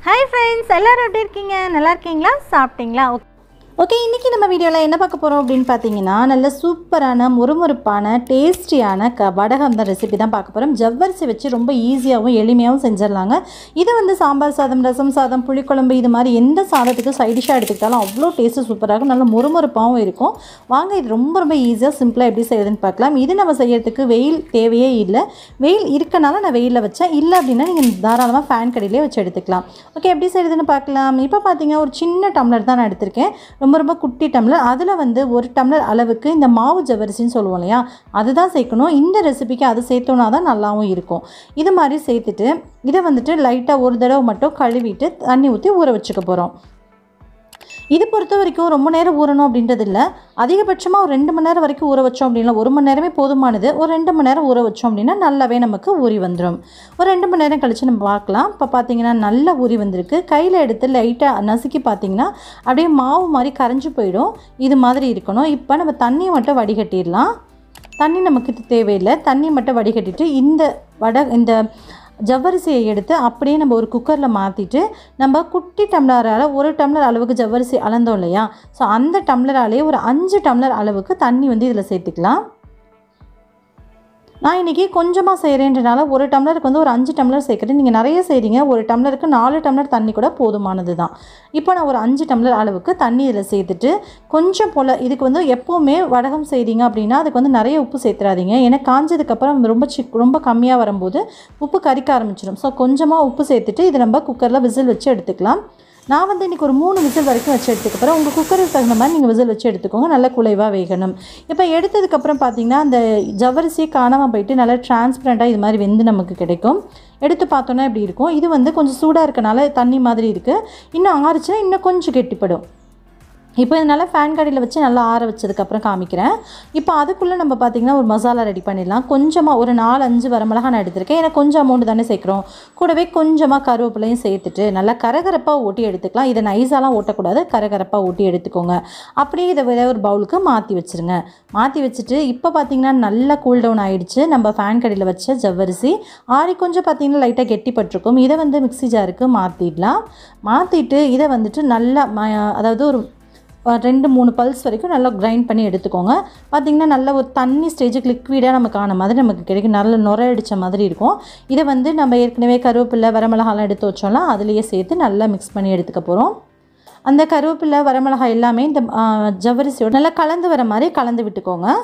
Hi friends, எல்லாரும் எப்படி இருக்கீங்க? நல்லா இருக்கீங்களா? சாப்பிட்டீங்களா? ஓகே, இன்னைக்கு நம்ம வீடியோல என்ன பார்க்க போறோம் அப்படினு பாத்தீங்கன்னா, நல்ல சூப்பரான முறுமுறுப்பான டேஸ்டியான வடகம் தான் ரெசிபி தான் பார்க்க போறோம். ஜவ்வரிசி வச்சு ரொம்ப ஈஸியாவும் எளிமையாவும் செஞ்சிரலாங்க. இது வந்து சாம்பார் சாதம், ரசம் சாதம், புளிக்குழம்பு இது மாதிரி எந்த சாதத்துக்கு சைட் டிஷ்ஷா எடுத்துக்கிட்டாலும் அவ்வளோ டேஸ்ட் சூப்பரா இருக்கும். நல்ல முறுமுறுப்பாவும் இருக்கும். வாங்க இது ரொம்ப ஈஸியா சிம்பிளா எப்படி செய்யறதுன்னு பார்க்கலாம். இது நம்ம செய்யறதுக்கு வெயில் தேவையே இல்லை. வெயில் இருக்கனால நான் வெயில்ல வச்சேன். இல்ல அப்படினா நீங்க தாராளமா ஃபேன் கடியிலே வச்சு எடுத்துக்கலாம். ஓகே, எப்படி செய்யறதுன்னு பார்க்கலாம். இப்போ பாத்தீங்க ஒரு சின்ன டம்ளர் தான் நான் எடுத்துர்க்கேன். ரொம்ப குட்டி டம்ளர். அதில் வந்து ஒரு டம்ளர் அளவுக்கு இந்த மாவு ஜவ்வரிசின்னு சொல்லுவோம் இல்லையா, அதுதான் சேர்க்கணும். இந்த ரெசிபிக்கு அது சேர்த்தோன்னா தான் நல்லாவும் இருக்கும். இது மாதிரி சேர்த்துட்டு இதை வந்துட்டு லைட்டாக ஒரு தடவை மட்டும் கழுவிட்டு தண்ணி ஊற்றி ஊற வச்சுக்க போகிறோம். இது பொறுத்த வரைக்கும் ரொம்ப நேரம் ஊறணும் அப்படின்றது இல்லை. அதிகபட்சமாக ஒரு 2 மணி நேரம் வரைக்கும் ஊற வச்சோம் அப்படின்னா, 1 மணி நேரமே போதுமானது. ஒரு 2 மணி நேரம் ஊற வச்சோம் அப்படின்னா நல்லாவே நமக்கு ஊறி வந்துடும். ஒரு 2 மணி நேரம் கழித்து நம்ம பார்க்கலாம். இப்போ பார்த்தீங்கன்னா நல்லா ஊறி வந்திருக்கு. கையில் எடுத்து லைட்டாக நசுக்கி பார்த்தீங்கன்னா அப்படியே மாவு மாதிரி கரைஞ்சி போயிடும். இது மாதிரி இருக்கணும். இப்போ நம்ம தண்ணியை மட்டும் வடிகட்டிடலாம். தண்ணி நமக்கு தேவையில்லை. தண்ணி மட்டும் வடிகட்டிட்டு இந்த ஜவ்வரிசியை எடுத்து அப்படியே நம்ம ஒரு குக்கரில் மாற்றிட்டு, நம்ம குட்டி டம்ளரால் 1 டம்ளர் அளவுக்கு ஜவ்வரிசி அளந்தோம் இல்லையா, ஸோ அந்த டம்ளராலே ஒரு 5 டம்ளர் அளவுக்கு தண்ணி வந்து இதில் சேர்த்துக்கலாம். நான் இன்றைக்கி கொஞ்சமாக செய்கிறேன்றனால 1 டம்ளருக்கு வந்து ஒரு 5 டம்ளர் சேர்க்குறேன். நீங்கள் நிறைய செய்கிறீங்க, 1 டம்ளருக்கு 4 டம்ளர் தண்ணி கூட போதுமானது தான். இப்போ நான் ஒரு 5 டம்ளர் அளவுக்கு தண்ணி இதில் சேர்த்துட்டு கொஞ்சம் போல், இதுக்கு வந்து எப்போவுமே வடகம் செய்கிறீங்க அப்படின்னா அதுக்கு வந்து நிறைய உப்பு சேர்த்துறாதீங்க. ஏன்னா காஞ்சதுக்கப்புறம் ரொம்ப கம்மியாக வரும்போது உப்பு கரிக்க ஆரம்பிச்சிடும். ஸோ கொஞ்சமாக உப்பு சேர்த்துட்டு இதை நம்ம குக்கரில் விசில் வச்சு எடுத்துக்கலாம். நான் வந்து இன்றைக்கி ஒரு 3 விசில் வரைக்கும் வச்சு எடுத்துக்கப்புறம் உங்கள் குக்கருக்கு தகுந்த மாதிரி நீங்கள் விசில் வச்சு எடுத்துக்கோங்க. நல்லா குலைவாக வேகணும். இப்போ எடுத்ததுக்கப்புறம் பார்த்திங்கன்னா அந்த ஜவ்வரிசியை காணாமல் போயிட்டு நல்லா டிரான்ஸ்பரண்ட்டாக இது மாதிரி வெந்து நமக்கு கிடைக்கும். எடுத்து பார்த்தோன்னா இப்படி இருக்கும். இது வந்து கொஞ்சம் சூடாக இருக்கனால தண்ணி மாதிரி இருக்குது. இன்னும் ஆறுச்சுன்னா இன்னும் கொஞ்சம் கெட்டிப்படும். இப்போ இதனால் ஃபேன் கடியில் வச்சு நல்லா ஆற வச்சதுக்கப்புறம் காமிக்கிறேன். இப்போ அதுக்குள்ளே நம்ம பார்த்திங்கன்னா ஒரு மசாலா ரெடி பண்ணிடலாம். கொஞ்சமாக ஒரு 4-5 வரமிளகா நான் எடுத்திருக்கேன். ஏன்னா கொஞ்சம் அமௌண்ட் தானே சேர்க்குறோம். கூடவே கொஞ்சமாக கருவேப்பிலையும் சேர்த்துட்டு நல்லா கரகரப்பாக ஓட்டி எடுத்துக்கலாம். இதை நைஸாலாம் ஓட்டக்கூடாது, கரகரப்பாக ஓட்டி எடுத்துக்கோங்க. அப்படியே இதை வேறு ஒரு பவுலுக்கு மாற்றி வச்சுருங்க. மாற்றி வச்சுட்டு இப்போ பார்த்திங்கன்னா நல்லா கூல் டவுன் ஆகிடுச்சு. நம்ம ஃபேன் கடியில் வச்ச ஜவ்வரிசி ஆறி கொஞ்சம் பார்த்திங்கன்னா லைட்டாக கெட்டிப்பட்டிருக்கும். இதை வந்து மிக்ஸி ஜாருக்கு மாற்றிடலாம். மாற்றிட்டு இதை வந்துட்டு நல்லா அதாவது ஒரு 2-3 பல்ஸ் வரைக்கும் நல்லா கிரைண்ட் பண்ணி எடுத்துக்கோங்க. பார்த்திங்கன்னா நல்ல ஒரு தண்ணி ஸ்டேஜுக்கு லிக்விடாக நமக்கு ஆன மாதிரி நமக்கு கிடைக்கும். நல்ல நுர அடித்த மாதிரி இருக்கும். இதை வந்து நம்ம ஏற்கனவே கருவேப்பிலை வரமிளகாலாம் எடுத்து வச்சோம்லாம் அதுலேயே சேர்த்து நல்லா மிக்ஸ் பண்ணி எடுத்துக்க போகிறோம். அந்த கருவேப்பிலை வரமிளகாய் எல்லாமே இந்த ஜவ்வரிசியோடு நல்லா கலந்து வர மாதிரி கலந்து விட்டுக்கோங்க.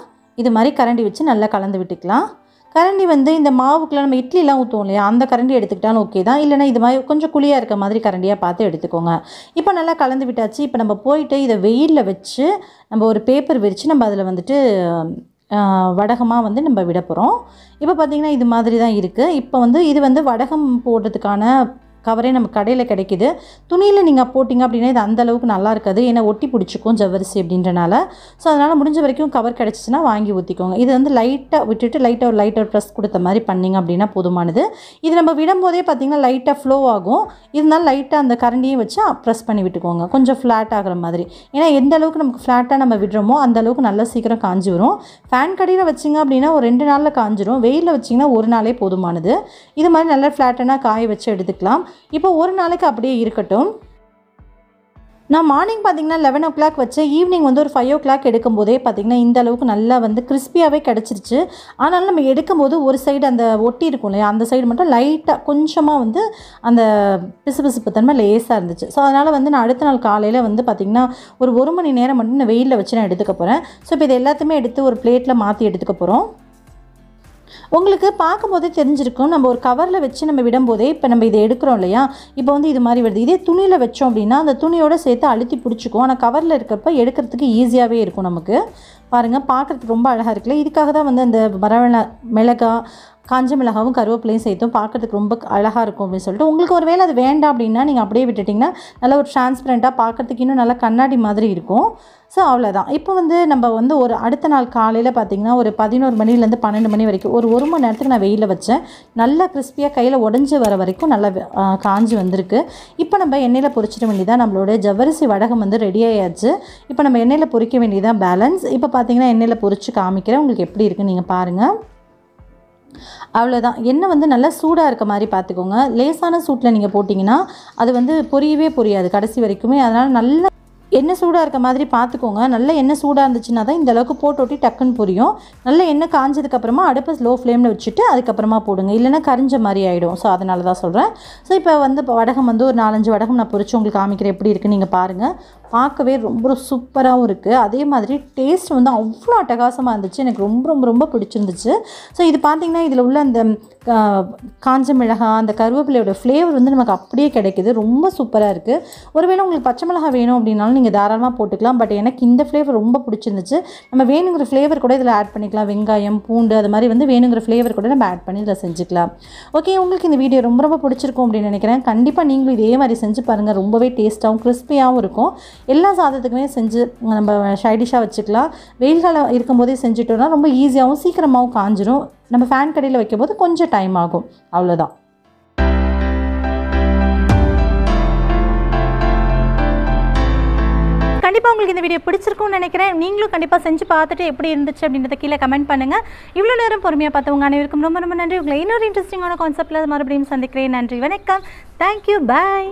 இது மாதிரி கரண்டி வச்சு நல்லா கலந்து விட்டுக்கலாம். கரண்டி வந்து இந்த மாவுக்குலாம் நம்ம இட்லிலாம் ஊற்றுவோம் இல்லையா, அந்த கரண்டி எடுத்துக்கிட்டாலும் ஓகே தான். இல்லைனா இது மாதிரி கொஞ்சம் குழியாக இருக்க மாதிரி கரண்டியாக பார்த்து எடுத்துக்கோங்க. இப்போ நல்லா கலந்து விட்டாச்சு. இப்போ நம்ம போயிட்டு இதை வெயிலில் வச்சு நம்ம ஒரு பேப்பர் விரித்து நம்ம அதில் வந்துட்டு வடகமாக வந்து நம்ம விட போகிறோம். இப்போ பார்த்திங்கன்னா இது மாதிரி தான் இருக்குது. இப்போ வந்து இது வந்து வடகம் போடுறதுக்கான கவரே நம்ம கடையில் கிடைக்கிது. துணியில் நீங்கள் போட்டிங்க அப்படின்னா இது அந்தளவுக்கு நல்லா இருக்காது. ஏன்னா ஒட்டி பிடிச்சிக்கும் ஜவ்வரிசி அப்படின்றனால. ஸோ அதனால் முடிஞ்ச வரைக்கும் கவர் கிடச்சிச்சின்னா வாங்கி ஊற்றிக்கோங்க. இது வந்து லைட்டாக விட்டுட்டு லைட்டாக ப்ரெஸ் கொடுத்த மாதிரி பண்ணிங்க அப்படின்னா போதுமானது. இது நம்ம விடும்போதே பார்த்திங்கன்னா லைட்டாக ஃப்ளோ ஆகும். இருந்தாலும் லைட்டாக அந்த கரண்டியும் வச்சு ப்ரெஸ் பண்ணி விட்டுக்கோங்க, கொஞ்சம் ஃப்ளாட் ஆகிற மாதிரி. ஏன்னா எந்த அளவுக்கு நமக்கு ஃப்ளாட்டாக நம்ம விடுறோமோ அந்தளவுக்கு நல்லா சீக்கிரம் காஞ்சி வரும். ஃபேன் கடியில் வச்சிங்க அப்படின்னா ஒரு 2 நாளில் காஞ்சிரும். வெயிலில் வச்சிங்கன்னா 1 நாளே போதுமானது. இது மாதிரி நல்லா ஃப்ளாட்டாக காய வச்சு எடுத்துக்கலாம். இப்போ ஒரு நாளைக்கு அப்படியே இருக்கட்டும். நான் மார்னிங் பார்த்திங்கன்னா 11 o'clock வச்சேன். ஈவினிங் வந்து ஒரு 5 o'clock எடுக்கும்போதே பார்த்திங்கன்னா இந்த அளவுக்கு நல்லா வந்து கிறிஸ்பியாகவே கிடச்சிருச்சு. ஆனாலும் நம்ம எடுக்கும்போது ஒரு சைடு அந்த ஒட்டி இருக்கும் இல்லையா, அந்த சைடு மட்டும் லைட்டாக கொஞ்சமாக வந்து அந்த பிசுபிசுப்பு தன்மை லேசாக இருந்துச்சு. ஸோ அதனால் வந்து நான் அடுத்த நாள் காலையில் வந்து பார்த்திங்கன்னா ஒரு 1 மணி நேரம் மட்டும் நான் வெயிலில் வச்சு நான் எடுத்துக்க போகிறேன். ஸோ இப்போ இது எல்லாத்தையுமே எடுத்து ஒரு பிளேட்டில் மாற்றி எடுத்துக்க போகிறோம். உங்களுக்கு பார்க்கும்போதே தெரிஞ்சிருக்கும். நம்ம ஒரு கவரில் வச்சு நம்ம விடும்போதே இப்போ நம்ம இதை எடுக்கிறோம் இல்லையா, இப்போ வந்து இது மாதிரி வருது. இதே துணியில் வச்சோம் அப்படின்னா அந்த துணியோடு சேர்த்து அழுத்தி பிடிச்சிக்கும். ஆனால் கவரில் இருக்கிறப்ப எடுக்கிறதுக்கு ஈஸியாகவே இருக்கும் நமக்கு. பாருங்கள், பார்க்குறதுக்கு ரொம்ப அழகாக இருக்குல்ல. இதுக்காக தான் வந்து அந்த மிளகாய், காஞ்ச மிளகாவும் கருவேப்பிலையும் சேர்த்தும் பார்க்குறதுக்கு ரொம்ப அழகாக இருக்கும் அப்படின்னு சொல்லிட்டு. உங்களுக்கு ஒரு வேளை அது வேண்டாம் அப்படின்னா நீங்கள் அப்படியே விட்டுட்டிங்கன்னா நல்லா ஒரு டிரான்ஸ்பரண்ட்டாக பார்க்குறதுக்கு இன்னும் நல்லா கண்ணாடி மாதிரி இருக்கும். ஸோ அவ்வளோதான். இப்போ வந்து நம்ம வந்து ஒரு அடுத்த நாள் காலையில் பார்த்திங்கன்னா ஒரு 11 மணிலேருந்து 12 மணி வரைக்கும் ஒரு 1 மணி நேரத்துக்கு நான் வெயிலில் வச்சேன். நல்லா கிறிஸ்பியாக கையில் உடஞ்சி வர வரைக்கும் நல்லா காஞ்சி வந்திருக்கு. இப்போ நம்ம எண்ணெயில் பொரிச்சிட வேண்டியதான். நம்மளோட ஜவ்வரிசி வடகம் வந்து ரெடி ஆயாச்சு. இப்போ நம்ம எண்ணெயில் பொரிக்க வேண்டியதான் பேலன்ஸ். இப்போ பார்த்திங்கன்னா எண்ணெயில் பொரித்து காமிக்கிறேன். உங்களுக்கு எப்படி இருக்குன்னு நீங்கள் பாருங்கள். அவ்வளோதான். எண்ணெய் வந்து நல்லா சூடாக இருக்க மாதிரி பார்த்துக்கோங்க. லேசான சூட்டில் நீங்கள் போட்டிங்கன்னா அது வந்து பொரியவே பொரியாது கடைசி வரைக்குமே. அதனால் நல்ல எண்ணெய் சூடாக இருக்க மாதிரி பார்த்துக்கோங்க. நல்ல எண்ணெய் சூடாக இருந்துச்சுன்னா தான் இந்த அளவுக்கு போட்டு டக்குன்னு பொரியும். நல்ல எண்ணெய் காஞ்சதுக்கப்புறமா அடுப்பை ஸ்லோ ஃப்ளேமில் வச்சுட்டு அதுக்கப்புறமா போடுங்க, இல்லைன்னா கரிஞ்ச மாதிரி ஆகிடும். ஸோ அதனால தான் சொல்கிறேன். ஸோ இப்போ வந்து வடகம் வந்து ஒரு 4-5 வடகம் நான் பொரிச்சு உங்களுக்கு காமிக்கிறேன் எப்படி இருக்குன்னு நீங்கள் பாருங்கள். பார்க்கவே ரொம்ப சூப்பராகவும் இருக்குது. அதே மாதிரி டேஸ்ட் வந்து அவ்வளோ அட்டகாசமாக இருந்துச்சு. எனக்கு ரொம்ப ரொம்ப ரொம்ப பிடிச்சிருந்துச்சு. ஸோ இது பார்த்திங்கன்னா இதில் உள்ள அந்த காஞ்ச மிளகாய் அந்த கருவேப்பிலையோட ஃப்ளேவர் வந்து நமக்கு அப்படியே கிடைக்குது. ரொம்ப சூப்பராக இருக்குது. ஒருவேளை உங்களுக்கு பச்சை மிளகாய் வேணும் அப்படின்னாலும் நீங்கள் தாராளமாக போட்டுக்கலாம். பட் எனக்கு இந்த ஃப்ளேவர் ரொம்ப பிடிச்சிருந்துச்சு. நம்ம வேணுங்கிற ஃப்ளேவர் கூட இதில் ஆட் பண்ணிக்கலாம். வெங்காயம், பூண்டு அது மாதிரி வந்து வேணுங்கிற ஃப்ளேவர் கூட நம்ம ஆட் பண்ணி இதில் செஞ்சுக்கலாம். ஓகே, உங்களுக்கு இந்த வீடியோ ரொம்ப ரொம்ப பிடிச்சிருக்கும் அப்படின்னு நினைக்கிறேன். கண்டிப்பாக நீங்களும் இதே மாதிரி செஞ்சு பாருங்கள். ரொம்பவே டேஸ்ட்டாகவும் கிறிஸ்பியாகவும் இருக்கும். எல்லா சாதத்துக்குமே செஞ்சு நம்ம சைடிஷாக வச்சுக்கலாம். வெயில் காலம் இருக்கும்போதே செஞ்சுட்டோம்னா ரொம்ப ஈஸியாகவும் சீக்கிரமாகவும் காஞ்சிரும். நம்ம ஃபேன் கடையில் வைக்கும்போது கொஞ்சம் டைம் ஆகும். அவ்வளோதான். கண்டிப்பாக உங்களுக்கு இந்த வீடியோ பிடிச்சிருக்கும்னு நினைக்கிறேன். நீங்களும் கண்டிப்பாக செஞ்சு பார்த்துட்டு எப்படி இருந்துச்சு அப்படின்றத கீழே கமெண்ட் பண்ணுங்கள். இவ்வளோ நேரம் பொறுமையாக பார்த்தவங்க அனைவருக்கும் ரொம்ப ரொம்ப நன்றி. உங்களை இன்னொரு இன்ட்ரெஸ்டிங்கான கான்செப்டில் மறுபடியும் சந்திக்கிறேன். நன்றி, வணக்கம், தேங்க்யூ, பாய்.